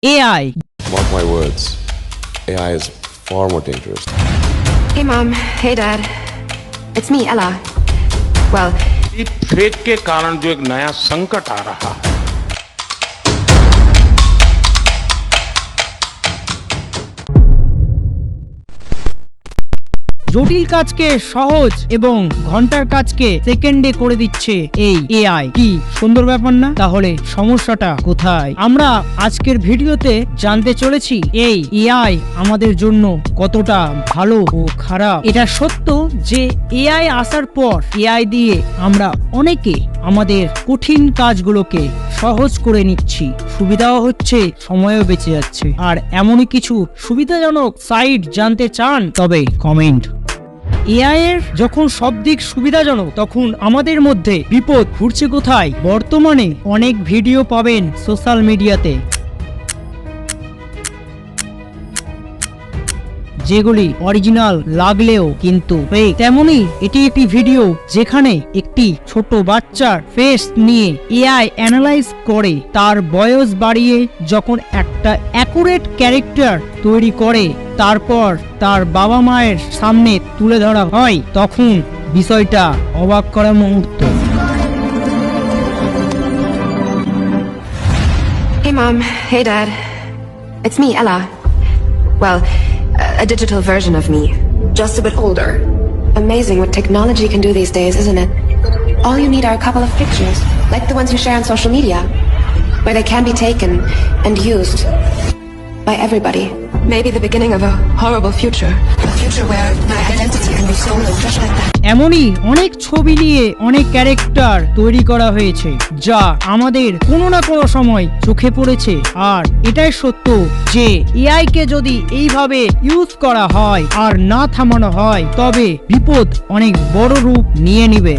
AI. Mark my words, AI is far more dangerous. Hey mom, hey dad. It's me, Ella. Well, इस fake के कारण जो एक नया संकट आ रहा है, জটিল কাজকে সহজ এবং ঘন্টার কাজকে সেকেন্ডে করে দিচ্ছে এই এআই। কি সুন্দর ব্যাপার না? তাহলে সমস্যাটা কোথায়? আমরা আজকের ভিডিওতে জানতে চলেছি এই এআই আমাদের জন্য কতটা ভালো ও খারাপ। এটা সত্য যে এআই আসার পর এআই দিয়ে আমরা অনেকে আমাদের কঠিন কাজগুলোকে সহজ করে নিচ্ছি, সুবিধাও হচ্ছে, সময়ও বেঁচে যাচ্ছে। আর এমনই কিছু সুবিধাজনক সাইট জানতে চান তবে কমেন্ট। এআই এর যখন সব দিক সুবিধাজনক, তখন আমাদের মধ্যে বিপদ ঘুরছে কোথায়? বর্তমানে অনেক ভিডিও পাবেন সোশ্যাল মিডিয়াতে যেগুলি অরিজিনাল লাগলেও কিন্তু ফেক। তেমনি এটি একটি ভিডিও যেখানে একটি ছোট বাচ্চার ফেস নিয়ে এআই অ্যানালাইজ করে তার বয়স বাড়িয়ে যখন একটা অ্যাকুরেট ক্যারেক্টার তৈরি করে তারপর তার বাবা মায়ের সামনে তুলে ধরা হয়, তখন বিষয়টা অবাক করা মুহূর্ত। hey mom, hey dad. It's me, Ella. Well, a digital version of me, just a bit older. Amazing what technology can do these days, isn't it? All you need are a couple of pictures, like the ones you share on social media, where they can be taken and used by everybody. Maybe the beginning of a horrible future. A future where my identity can be stolen just like that. এমনই অনেক ছবি নিয়ে অনেক character তৈরি করা হয়েছে যা আমাদের কোনো না কোনো সময় চোখে পড়েছে। আর এটাই সত্য যে এআই কে যদি এইভাবে ইউজ করা হয় আর না থামানো হয় তবে বিপদ অনেক বড় রূপ নিয়ে নিবে।